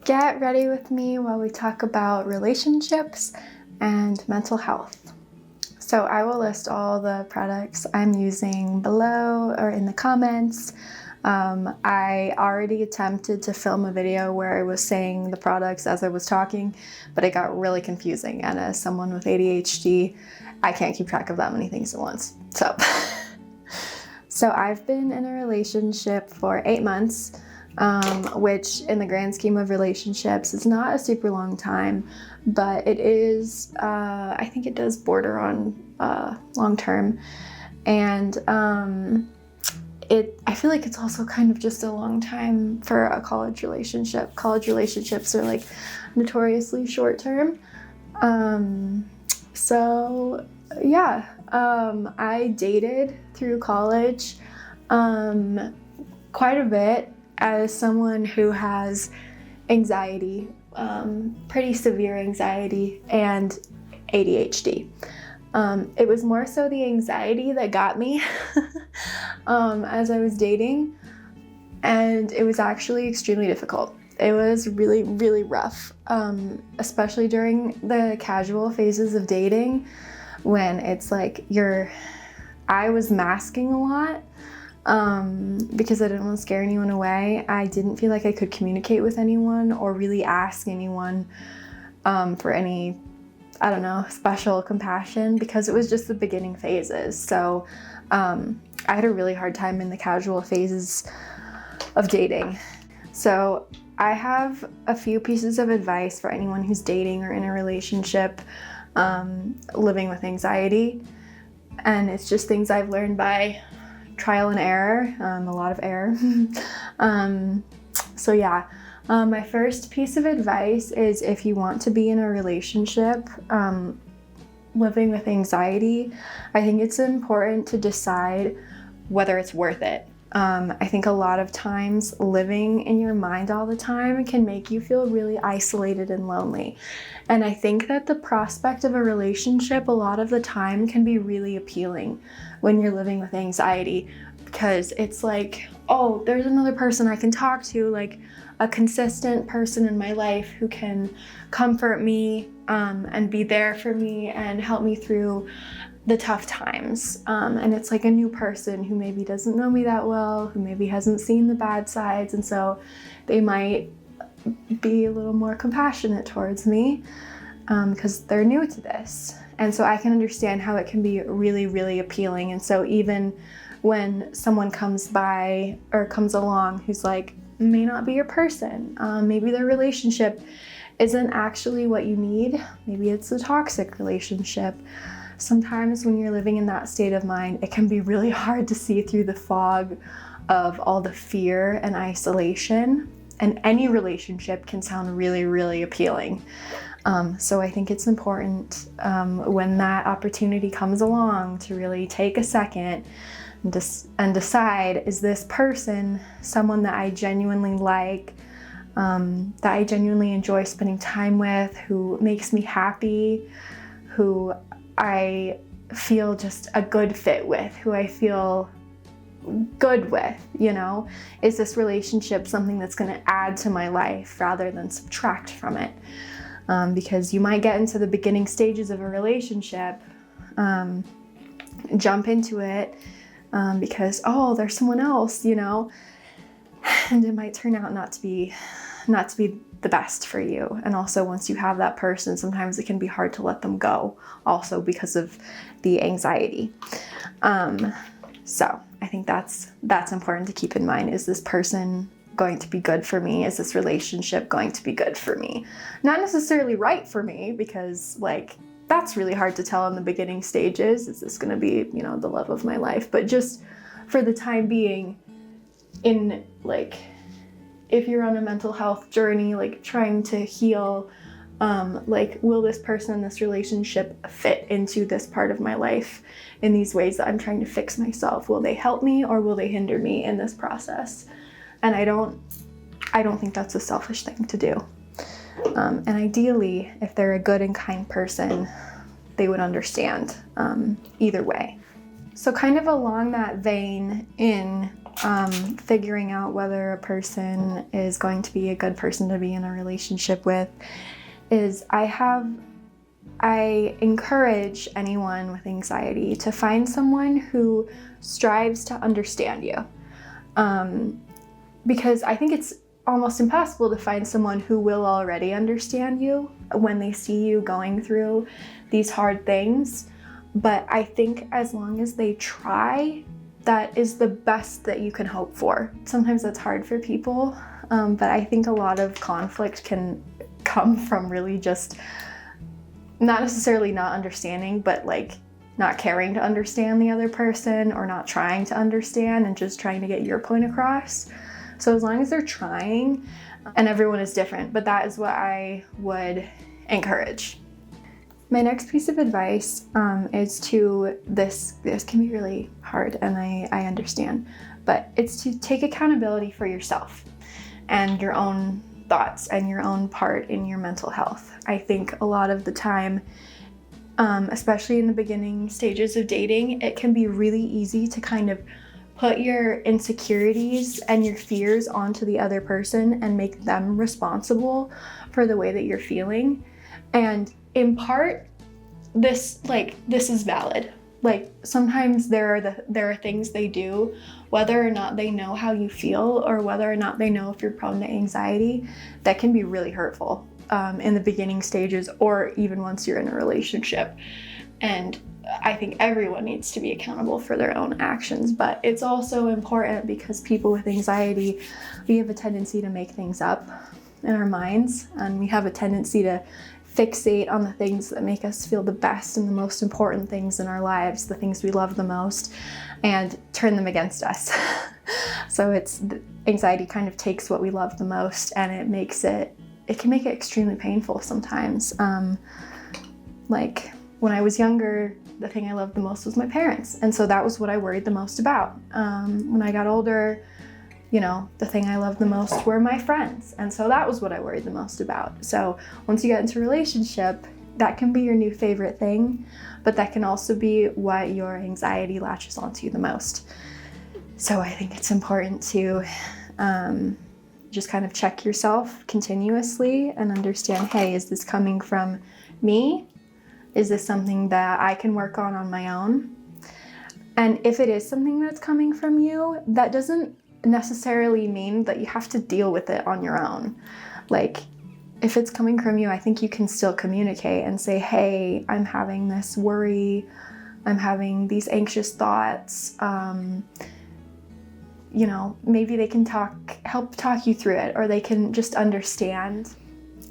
Get ready with me while we talk about relationships and mental health. So I will list all the products I'm using below or in the comments. I already attempted to film a video where I was saying the products as I was talking, but it got really confusing. And as someone with ADHD, I can't keep track of that many things at once. So I've been in a relationship for 8 months. Which in the grand scheme of relationships is not a super long time, but it is, I think it does border on long term. And I feel like it's also kind of just a long time for a college relationship. College relationships are like notoriously short term. I dated through college quite a bit. As someone who has anxiety, pretty severe anxiety, and ADHD. It was more so the anxiety that got me as I was dating, and it was actually extremely difficult. It was really, really rough, especially during the casual phases of dating when it's like I was masking a lot. Because I didn't want to scare anyone away. I didn't feel like I could communicate with anyone or really ask anyone for any, special compassion because it was just the beginning phases. So I had a really hard time in the casual phases of dating. So I have a few pieces of advice for anyone who's dating or in a relationship living with anxiety. And it's just things I've learned by trial and error, a lot of error. My first piece of advice is if you want to be in a relationship living with anxiety, I think it's important to decide whether it's worth it. I think a lot of times living in your mind all the time can make you feel really isolated and lonely. And I think that the prospect of a relationship a lot of the time can be really appealing when you're living with anxiety, because it's like, oh, there's another person I can talk to, like a consistent person in my life who can comfort me and be there for me and help me through the tough times. And it's like a new person who maybe doesn't know me that well, who maybe hasn't seen the bad sides, and so they might be a little more compassionate towards me because they're new to this. And so I can understand how it can be really, really appealing. And so even when someone comes by or comes along who's like, may not be your person, maybe their relationship isn't actually what you need, maybe it's a toxic relationship. Sometimes when you're living in that state of mind, it can be really hard to see through the fog of all the fear and isolation, and any relationship can sound really, really appealing. So I think it's important when that opportunity comes along to really take a second and decide, is this person someone that I genuinely like, that I genuinely enjoy spending time with, who makes me happy, who I feel just a good fit with, who I feel good with, Is this relationship something that's going to add to my life rather than subtract from it? Because you might get into the beginning stages of a relationship, jump into it because, oh, there's someone else, and it might turn out not to be the best for you. And also once you have that person, sometimes it can be hard to let them go also because of the anxiety. So I think that's important to keep in mind. Is this person going to be good for me? Is this relationship going to be good for me? Not necessarily right for me, because that's really hard to tell in the beginning stages. Is this going to be, the love of my life? But just for the time being, if you're on a mental health journey, trying to heal, will this person in this relationship fit into this part of my life in these ways that I'm trying to fix myself? Will they help me or will they hinder me in this process? And I don't think that's a selfish thing to do. And ideally, if they're a good and kind person, they would understand either way. So kind of along that vein, in figuring out whether a person is going to be a good person to be in a relationship with is I encourage anyone with anxiety to find someone who strives to understand you. Because I think it's almost impossible to find someone who will already understand you when they see you going through these hard things. But I think as long as they try, that is the best that you can hope for. Sometimes that's hard for people, but I think a lot of conflict can come from really just not necessarily not understanding, but like not caring to understand the other person or not trying to understand and just trying to get your point across. So as long as they're trying, and everyone is different, but that is what I would encourage. My next piece of advice is to, this can be really hard and I understand, but it's to take accountability for yourself and your own thoughts and your own part in your mental health. I think a lot of the time, especially in the beginning stages of dating, it can be really easy to kind of put your insecurities and your fears onto the other person and make them responsible for the way that you're feeling. And in part, this is valid. Like sometimes there are things they do, whether or not they know how you feel or whether or not they know if you're prone to anxiety, that can be really hurtful in the beginning stages or even once you're in a relationship. And I think everyone needs to be accountable for their own actions, but it's also important because people with anxiety, we have a tendency to make things up in our minds, and we have a tendency to fixate on the things that make us feel the best and the most important things in our lives, the things we love the most, and turn them against us. So anxiety kind of takes what we love the most and it can make it extremely painful sometimes. Like when I was younger, the thing I loved the most was my parents. And so that was what I worried the most about. When I got older, the thing I loved the most were my friends. And so that was what I worried the most about. So once you get into a relationship, that can be your new favorite thing, but that can also be what your anxiety latches onto the most. So I think it's important to just kind of check yourself continuously and understand, hey, is this coming from me? Is this something that I can work on my own? And if it is something that's coming from you, that doesn't necessarily mean that you have to deal with it on your own. Like, if it's coming from you, I think you can still communicate and say, hey, I'm having this worry, I'm having these anxious thoughts. Maybe they can help talk you through it, or they can just understand.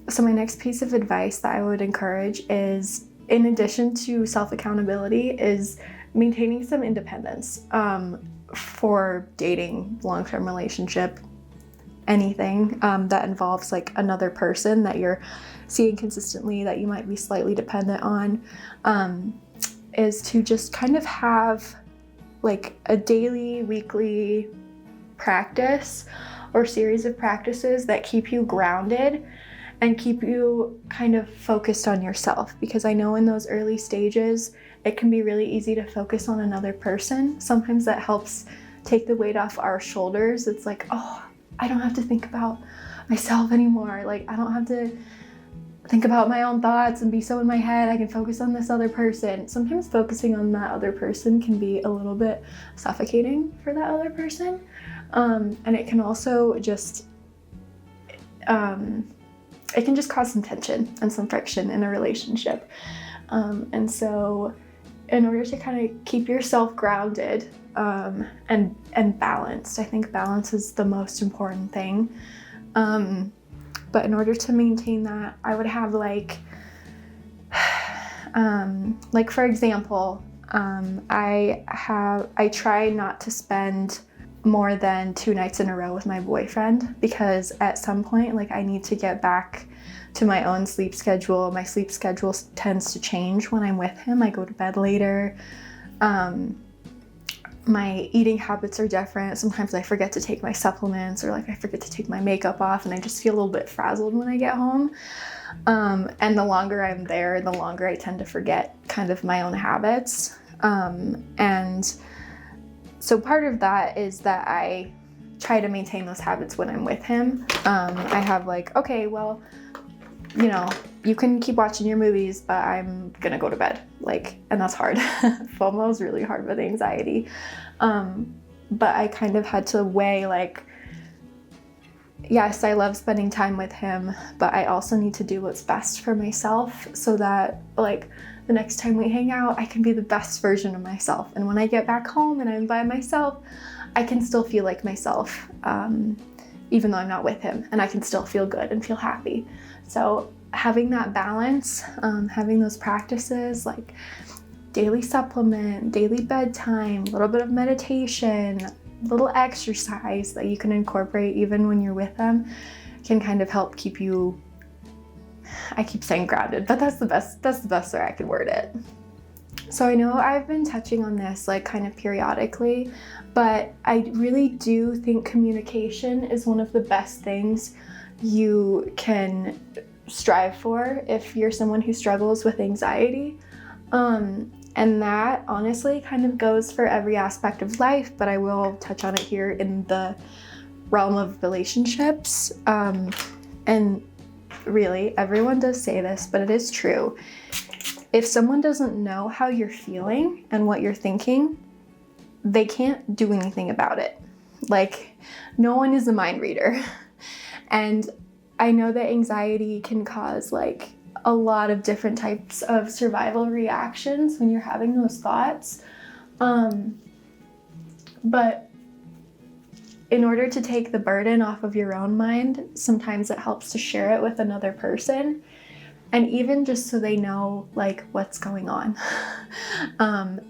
So my next piece of advice that I would encourage is, in addition to self-accountability, is maintaining some independence for dating, long-term relationship, anything that involves like another person that you're seeing consistently that you might be slightly dependent on, is to just kind of have like a daily, weekly practice or series of practices that keep you grounded and keep you kind of focused on yourself. Because I know in those early stages, it can be really easy to focus on another person. Sometimes that helps take the weight off our shoulders. It's like, oh, I don't have to think about myself anymore. Like, I don't have to think about my own thoughts and be so in my head. I can focus on this other person. Sometimes focusing on that other person can be a little bit suffocating for that other person. And it can also just, it can just cause some tension and some friction in a relationship. And so in order to kind of keep yourself grounded and balanced, I think balance is the most important thing. But in order to maintain that, I would have like for example, I try not to spend more than 2 nights in a row with my boyfriend, because at some point, like, I need to get back to my own sleep schedule. My sleep schedule tends to change when I'm with him. I go to bed later. My eating habits are different. Sometimes I forget to take my supplements, or like I forget to take my makeup off, and I just feel a little bit frazzled when I get home. And the longer I'm there, the longer I tend to forget kind of my own habits. And So part of that is that I try to maintain those habits when I'm with him. I have like, okay, well, you know, you can keep watching your movies, but I'm gonna go to bed. Like, and that's hard. FOMO is really hard with anxiety. But I kind of had to weigh like, yes, I love spending time with him, but I also need to do what's best for myself so that like the next time we hang out, I can be the best version of myself. And when I get back home and I'm by myself, I can still feel like myself, even though I'm not with him, and I can still feel good and feel happy. So having that balance, having those practices like daily supplement, daily bedtime, a little bit of meditation, little exercise that you can incorporate even when you're with them can kind of help keep you, I keep saying grounded, but that's the best way I can word it. So I know I've been touching on this like kind of periodically, but I really do think communication is one of the best things you can strive for if you're someone who struggles with anxiety. And that honestly kind of goes for every aspect of life, but I will touch on it here in the realm of relationships. And really, everyone does say this, but it is true. If someone doesn't know how you're feeling and what you're thinking, they can't do anything about it. Like, no one is a mind reader. And I know that anxiety can cause like a lot of different types of survival reactions when you're having those thoughts. But in order to take the burden off of your own mind, sometimes it helps to share it with another person. And even just so they know like what's going on.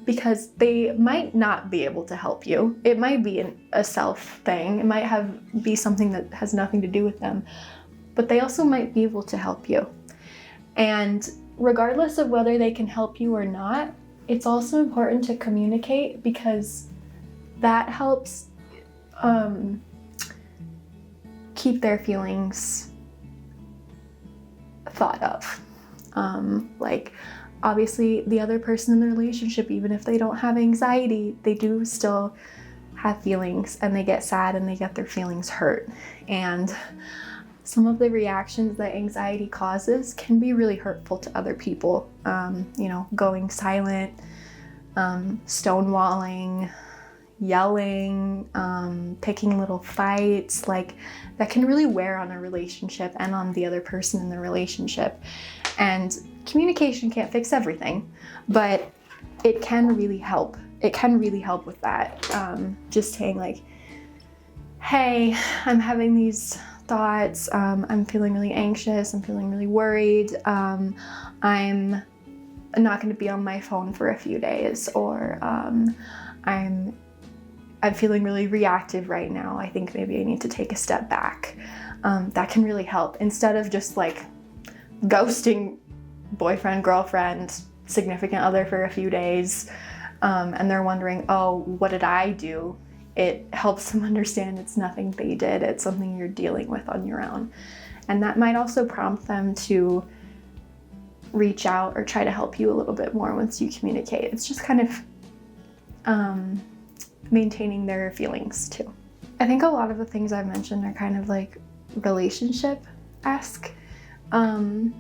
Because they might not be able to help you. It might be a self thing. It might be something that has nothing to do with them. But they also might be able to help you. And regardless of whether they can help you or not, it's also important to communicate because that helps keep their feelings thought of. Like, obviously, the other person in the relationship, even if they don't have anxiety, they do still have feelings and they get sad and they get their feelings hurt. And some of the reactions that anxiety causes can be really hurtful to other people. You know, going silent, stonewalling, yelling, picking little fights, like that can really wear on a relationship and on the other person in the relationship. And communication can't fix everything, but it can really help. It can really help with that. Just saying like, hey, I'm having these thoughts, I'm feeling really anxious, I'm feeling really worried, I'm not going to be on my phone for a few days, or I'm feeling really reactive right now, I think maybe I need to take a step back. That can really help, instead of just like ghosting boyfriend, girlfriend, significant other for a few days, and they're wondering, oh, what did I do? It helps them understand it's nothing they did, it's something you're dealing with on your own. And that might also prompt them to reach out or try to help you a little bit more once you communicate. It's just kind of maintaining their feelings too. I think a lot of the things I've mentioned are kind of like relationship-esque. And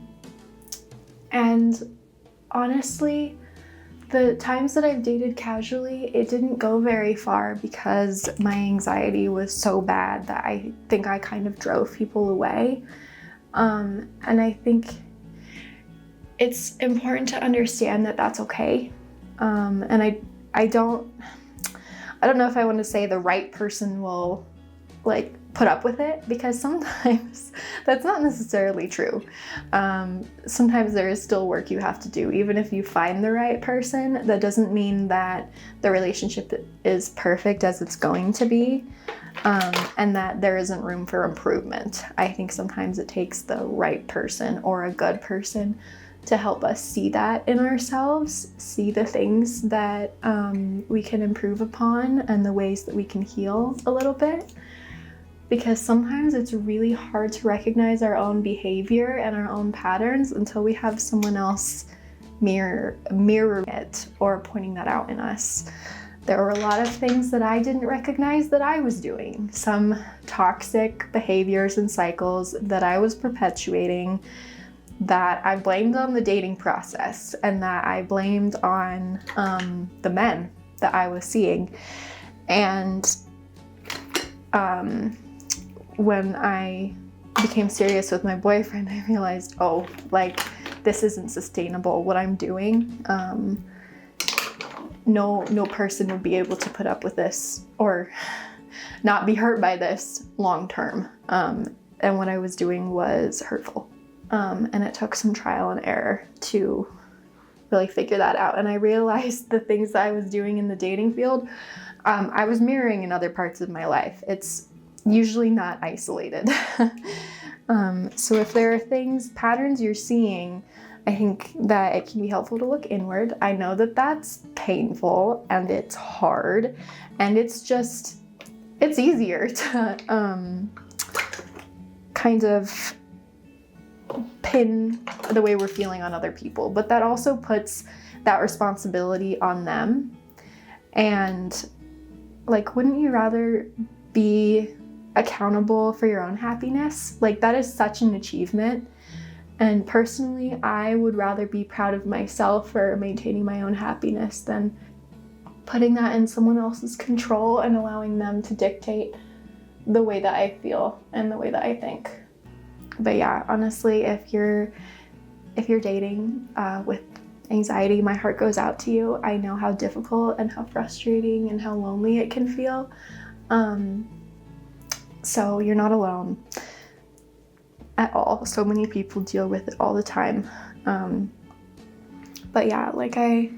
honestly, the times that I've dated casually, it didn't go very far because my anxiety was so bad that I think I kind of drove people away. And I think it's important to understand that that's okay. And I don't know if I want to say the right person will like put up with it, because sometimes that's not necessarily true. Sometimes there is still work you have to do. Even if you find the right person, that doesn't mean that the relationship is perfect as it's going to be, and that there isn't room for improvement. I think sometimes it takes the right person or a good person to help us see that in ourselves, see the things that we can improve upon and the ways that we can heal a little bit. Because sometimes it's really hard to recognize our own behavior and our own patterns until we have someone else mirroring it or pointing that out in us. there were a lot of things that I didn't recognize that I was doing. Some toxic behaviors and cycles that I was perpetuating that I blamed on the dating process and that I blamed on the men that I was seeing. And when I became serious with my boyfriend, I realized, oh, like, this isn't sustainable, what I'm doing. No person would be able to put up with this or not be hurt by this long term. And what I was doing was hurtful. And it took some trial and error to really figure that out. And I realized the things that I was doing in the dating field, I was mirroring in other parts of my life. It's usually not isolated. So if there are patterns you're seeing, I think that it can be helpful to look inward. I know that that's painful and it's hard, and it's easier to kind of pin the way we're feeling on other people, but that also puts that responsibility on them. And like, wouldn't you rather be accountable for your own happiness? Like, that is such an achievement. And personally, I would rather be proud of myself for maintaining my own happiness than putting that in someone else's control and allowing them to dictate the way that I feel and the way that I think. But yeah, honestly, if you're dating with anxiety, my heart goes out to you. I know how difficult and how frustrating and how lonely it can feel. So you're not alone at all. So many people deal with it all the time. But yeah, like I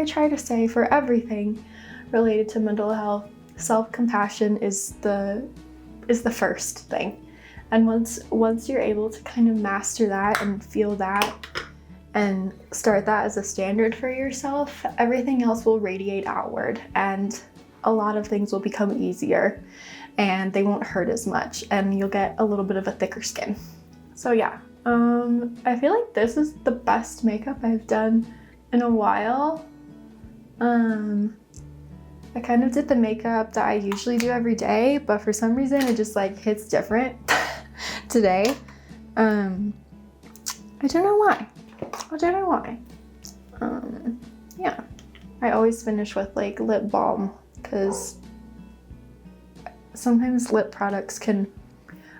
try to say, for everything related to mental health, self-compassion is the first thing. And once you're able to kind of master that and feel that and start that as a standard for yourself, everything else will radiate outward, and a lot of things will become easier and they won't hurt as much, and you'll get a little bit of a thicker skin. So yeah, I feel like this is the best makeup I've done in a while. I kind of did the makeup that I usually do every day, but for some reason it just like hits different today. I don't know why. Yeah, I always finish with like lip balm because sometimes lip products can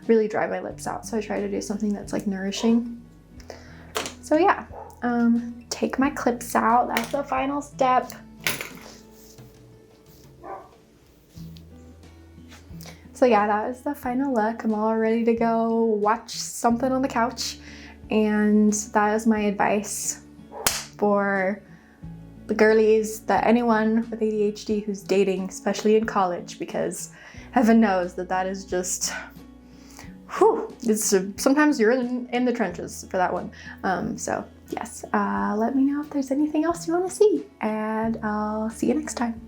really dry my lips out, so I try to do something that's like nourishing. So yeah, take my clips out. That's the final step. So yeah, that is the final look. I'm all ready to go watch something on the couch, and that is my advice for the girlies, that anyone with ADHD who's dating, especially in college, because heaven knows that is just, sometimes you're in the trenches for that one. So yes, let me know if there's anything else you want to see, and I'll see you next time.